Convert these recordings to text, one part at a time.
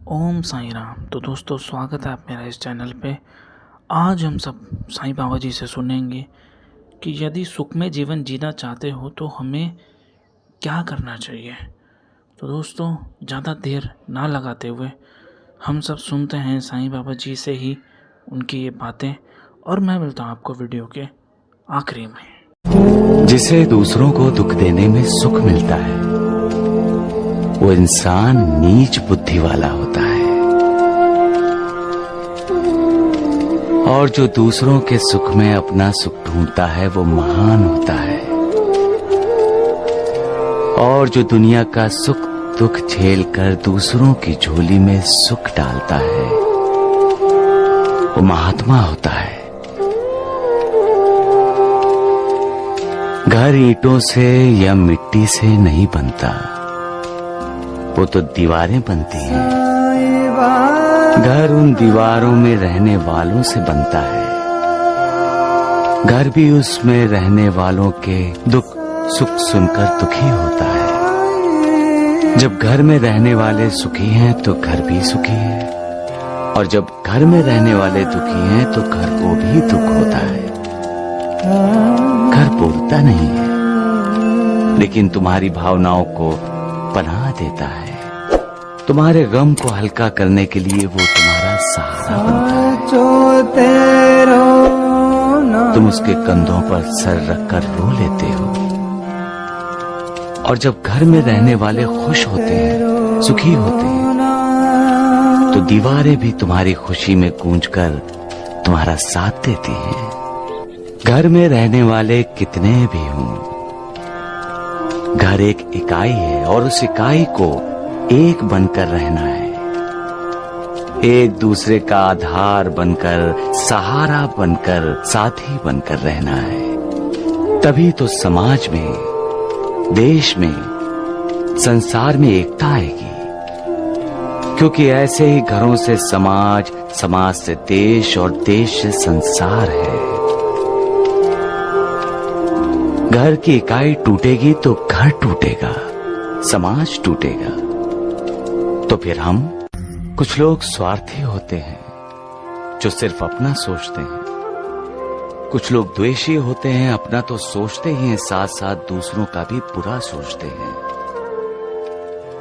ओम साईं राम। तो दोस्तों, स्वागत है आप मेरा इस चैनल पे। आज हम सब साईं बाबा जी से सुनेंगे कि यदि सुखमय जीवन जीना चाहते हो तो हमें क्या करना चाहिए। तो दोस्तों, ज़्यादा देर ना लगाते हुए हम सब सुनते हैं साईं बाबा जी से ही उनकी ये बातें, और मैं मिलता हूँ आपको वीडियो के आखिरी में। जिसे दूसरों को दुख देने में सुख मिलता है वो इंसान नीच बुद्धि वाला होता है, और जो दूसरों के सुख में अपना सुख ढूंढता है वो महान होता है, और जो दुनिया का सुख दुख झेल कर दूसरों की झोली में सुख डालता है वो महात्मा होता है। घर ईंटों से या मिट्टी से नहीं बनता, वो तो दीवारें बनती हैं। घर उन दीवारों में रहने वालों से बनता है। घर भी उसमें रहने वालों के दुख सुख सुनकर दुखी होता है। जब घर में रहने वाले सुखी हैं तो घर भी सुखी है, और जब घर में रहने वाले दुखी हैं तो घर को भी दुख होता है। घर बोलता नहीं है, लेकिन तुम्हारी भावनाओं को पनाह देता है। तुम्हारे गम को हल्का करने के लिए वो तुम्हारा सहारा बनता है। तुम उसके कंधों पर सर रखकर रो लेते हो। और जब घर में रहने वाले खुश होते हैं, सुखी होते हैं, तो दीवारें भी तुम्हारी खुशी में गूंजकर तुम्हारा साथ देती हैं। घर में रहने वाले कितने भी हों, घर एक इकाई है, और उस इकाई को एक बनकर रहना है। एक दूसरे का आधार बनकर, सहारा बनकर, साथी बनकर रहना है। तभी तो समाज में, देश में, संसार में एकता आएगी। क्योंकि ऐसे ही घरों से समाज, समाज से देश, और देश से संसार है। घर की इकाई टूटेगी तो घर टूटेगा, समाज टूटेगा। तो फिर हम कुछ लोग स्वार्थी होते हैं जो सिर्फ अपना सोचते हैं। कुछ लोग द्वेषी होते हैं, अपना तो सोचते ही हैं, साथ साथ दूसरों का भी बुरा सोचते हैं।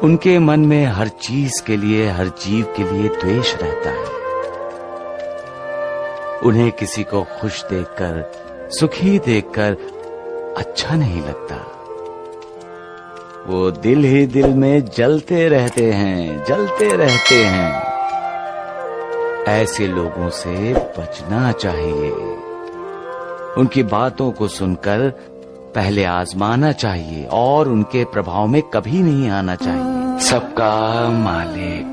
उनके मन में हर चीज के लिए, हर जीव के लिए द्वेष रहता है। उन्हें किसी को खुश देखकर, सुखी देखकर अच्छा नहीं लगता। वो दिल ही दिल में जलते रहते हैं, जलते रहते हैं। ऐसे लोगों से बचना चाहिए। उनकी बातों को सुनकर पहले आजमाना चाहिए, और उनके प्रभाव में कभी नहीं आना चाहिए। सबका मालिक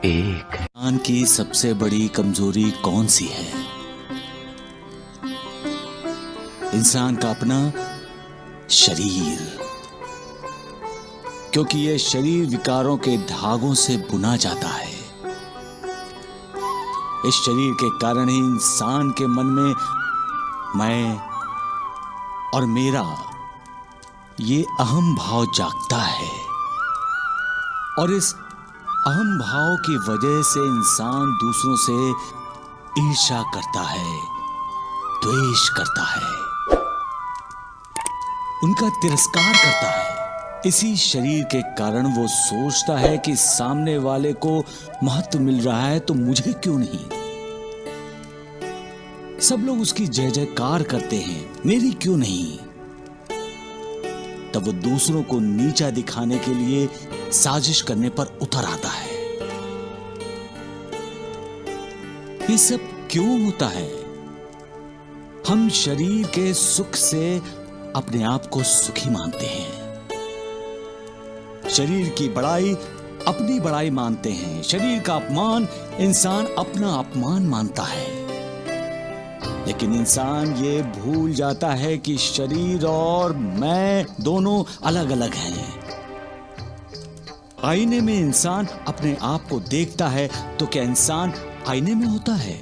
एक है। इंसान की सबसे बड़ी कमजोरी कौन सी है? इंसान का अपना शरीर। क्योंकि यह शरीर विकारों के धागों से बुना जाता है। इस शरीर के कारण ही इंसान के मन में मैं और मेरा ये अहम भाव जागता है, और इस अहम भाव की वजह से इंसान दूसरों से ईर्ष्या करता है, द्वेष करता है, उनका तिरस्कार करता है। इसी शरीर के कारण वो सोचता है कि सामने वाले को महत्व मिल रहा है तो मुझे क्यों नहीं। सब लोग उसकी जय जयकार करते हैं, मेरी क्यों नहीं। तब वो दूसरों को नीचा दिखाने के लिए साजिश करने पर उतर आता है। ये सब क्यों होता है? हम शरीर के सुख से अपने आप को सुखी मानते हैं। शरीर की बड़ाई अपनी बड़ाई मानते हैं। शरीर का अपमान इंसान अपना अपमान मानता है। लेकिन इंसान ये भूल जाता है कि शरीर और मैं दोनों अलग अलग हैं। आईने में इंसान अपने आप को देखता है, तो क्या इंसान आईने में होता है?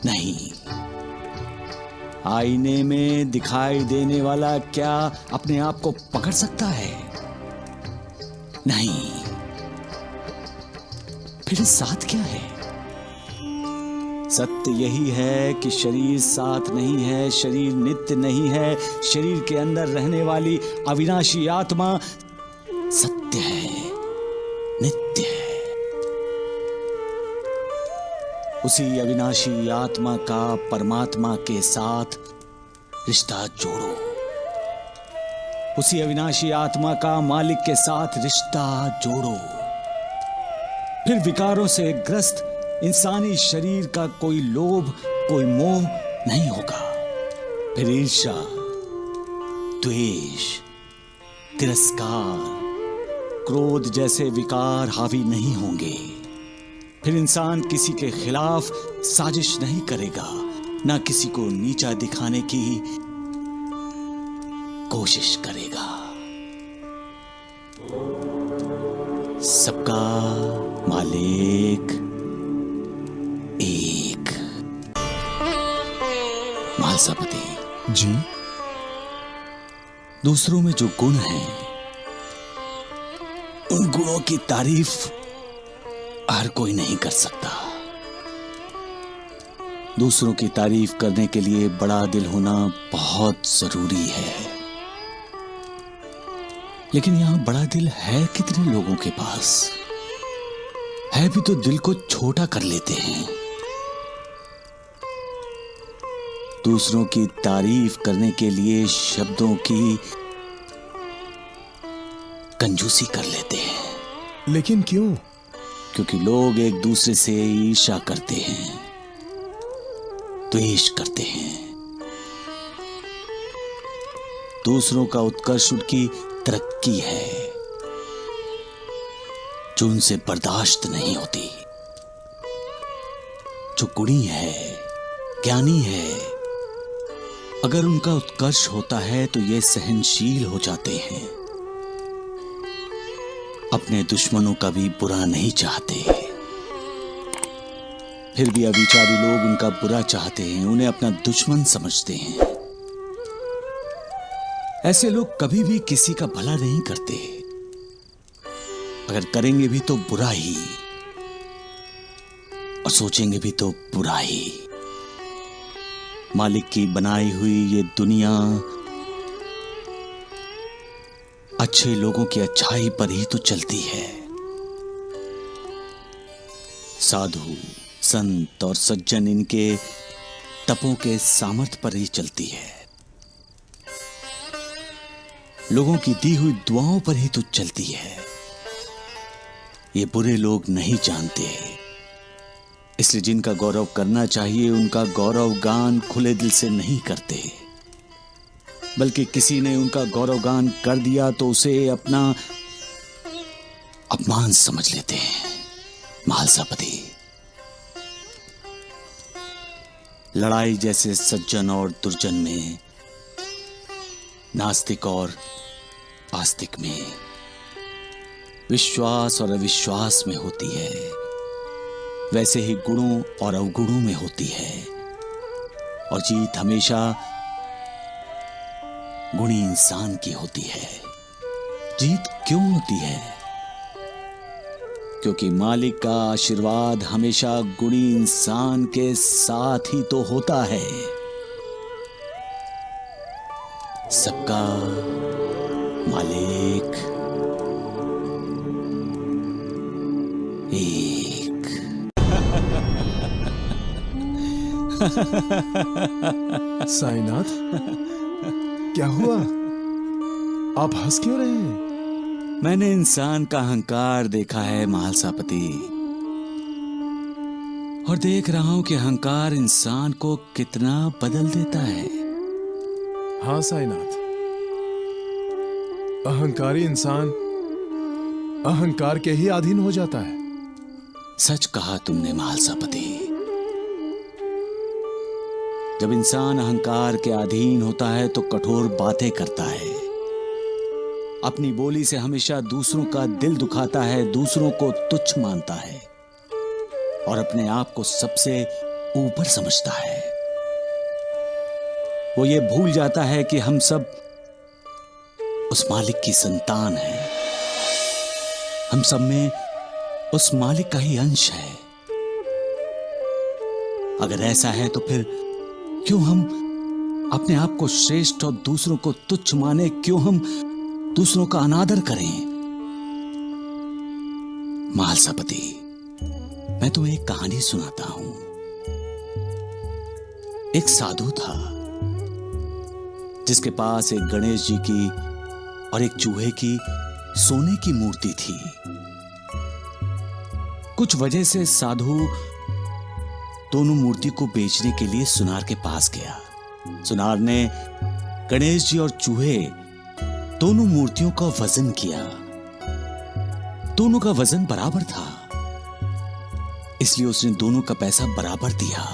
नहीं। आईने में दिखाई देने वाला क्या अपने आप को पकड़ सकता है? नहीं, फिर साथ क्या है? सत्य यही है कि शरीर साथ नहीं है, शरीर नित्य नहीं है। शरीर के अंदर रहने वाली अविनाशी आत्मा सत्य है, नित्य है। उसी अविनाशी आत्मा का परमात्मा के साथ रिश्ता जोड़ो। उसी अविनाशी आत्मा का मालिक के साथ रिश्ता जोड़ो। फिर विकारों से ग्रस्त इंसानी शरीर का कोई लोभ, कोई मोह नहीं होगा। फिर ईर्ष्या, द्वेष, तिरस्कार, क्रोध जैसे विकार हावी नहीं होंगे। फिर इंसान किसी के खिलाफ साजिश नहीं करेगा, ना किसी को नीचा दिखाने की कोशिश करेगा। सबका मालिक एक। महालसापति जी। दूसरों में जो गुण हैं, उन गुणों की तारीफ हर कोई नहीं कर सकता। दूसरों की तारीफ करने के लिए बड़ा दिल होना बहुत जरूरी है। लेकिन यहां बड़ा दिल है कितने लोगों के पास? है भी तो दिल को छोटा कर लेते हैं। दूसरों की तारीफ करने के लिए शब्दों की कंजूसी कर लेते हैं। लेकिन क्यों? क्योंकि लोग एक दूसरे से ईर्ष्या करते हैं, द्वेष करते हैं। दूसरों का उत्कर्ष उनकी तरक्की है, जो उनसे बर्दाश्त नहीं होती। जो गुणी है, ज्ञानी है, अगर उनका उत्कर्ष होता है तो ये सहनशील हो जाते हैं। अपने दुश्मनों का भी बुरा नहीं चाहते। फिर भी अविचारी लोग उनका बुरा चाहते हैं, उन्हें अपना दुश्मन समझते हैं। ऐसे लोग कभी भी किसी का भला नहीं करते। अगर करेंगे भी तो बुरा ही, और सोचेंगे भी तो बुरा ही। मालिक की बनाई हुई ये दुनिया अच्छे लोगों की अच्छाई पर ही तो चलती है। साधु, संत और सज्जन इनके तपों के सामर्थ्य पर ही चलती है। लोगों की दी हुई दुआओं पर ही तो चलती है। ये बुरे लोग नहीं जानते, इसलिए जिनका गौरव करना चाहिए उनका गौरव गान खुले दिल से नहीं करते, बल्कि किसी ने उनका गौरव गान कर दिया तो उसे अपना अपमान समझ लेते हैं। महालसापति, लड़ाई जैसे सज्जन और दुर्जन में, नास्तिक और आस्तिक में, विश्वास और अविश्वास में होती है, वैसे ही गुणों और अवगुणों में होती है। और जीत हमेशा गुणी इंसान की होती है। जीत क्यों होती है? क्योंकि मालिक का आशीर्वाद हमेशा गुणी इंसान के साथ ही तो होता है। सबका मालिक एक। साईनाथ, क्या हुआ? आप हंस क्यों रहे हैं? मैंने इंसान का अहंकार देखा है महालसापति, और देख रहा हूं कि अहंकार इंसान को कितना बदल देता है। हाँ साईनाथ, अहंकारी इंसान अहंकार के ही अधीन हो जाता है। सच कहा तुमने महालसापति। जब इंसान अहंकार के अधीन होता है तो कठोर बातें करता है, अपनी बोली से हमेशा दूसरों का दिल दुखाता है, दूसरों को तुच्छ मानता है और अपने आप को सबसे ऊपर समझता है। वो ये भूल जाता है कि हम सब उस मालिक की संतान हैं। हम सब में उस मालिक का ही अंश है। अगर ऐसा है तो फिर क्यों हम अपने आप को श्रेष्ठ और दूसरों को तुच्छ माने? क्यों हम दूसरों का अनादर करें? महालसापति, मैं तुम्हें एक कहानी सुनाता हूं। एक साधु था जिसके पास एक गणेश जी की और एक चूहे की सोने की मूर्ति थी। कुछ वजह से साधु दोनों मूर्ति को बेचने के लिए सुनार के पास गया। सुनार ने गणेश जी और चूहे दोनों मूर्तियों का वजन किया। दोनों का वजन बराबर था, इसलिए उसने दोनों का पैसा बराबर दिया।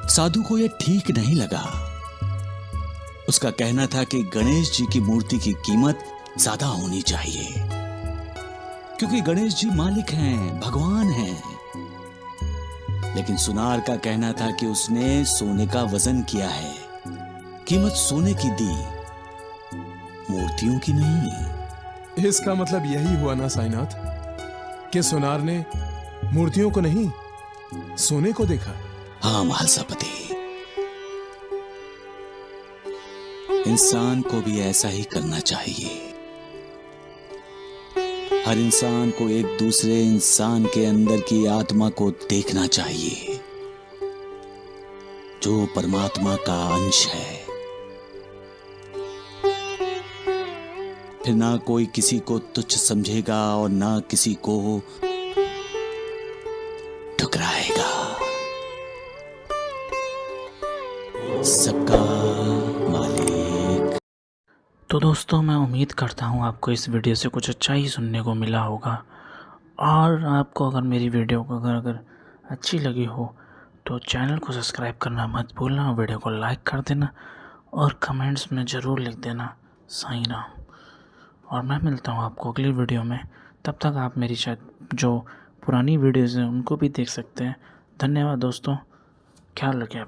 साधु को यह ठीक नहीं लगा। उसका कहना था कि गणेश जी की मूर्ति की कीमत ज्यादा होनी चाहिए, क्योंकि गणेश जी मालिक हैं, भगवान हैं। लेकिन सुनार का कहना था कि उसने सोने का वजन किया है, कीमत सोने की दी, मूर्तियों की नहीं। इसका मतलब यही हुआ ना साईनाथ, कि सुनार ने मूर्तियों को नहीं, सोने को देखा। हाँ महालसापति, इंसान को भी ऐसा ही करना चाहिए। हर इंसान को एक दूसरे इंसान के अंदर की आत्मा को देखना चाहिए, जो परमात्मा का अंश है। फिर ना कोई किसी को तुच्छ समझेगा और ना किसी को ठुकराएगा। सबका मालिक। तो दोस्तों, मैं उम्मीद करता हूँ आपको इस वीडियो से कुछ अच्छा ही सुनने को मिला होगा। और आपको अगर मेरी वीडियो को अगर अच्छी लगी हो तो चैनल को सब्सक्राइब करना मत भूलना, वीडियो को लाइक कर देना और कमेंट्स में ज़रूर लिख देना साईं राम। और मैं मिलता हूँ आपको अगली वीडियो में। तब तक आप मेरी शायद जो पुरानी वीडियोज़ हैं उनको भी देख सकते हैं। धन्यवाद दोस्तों, ख्याल रखें आप।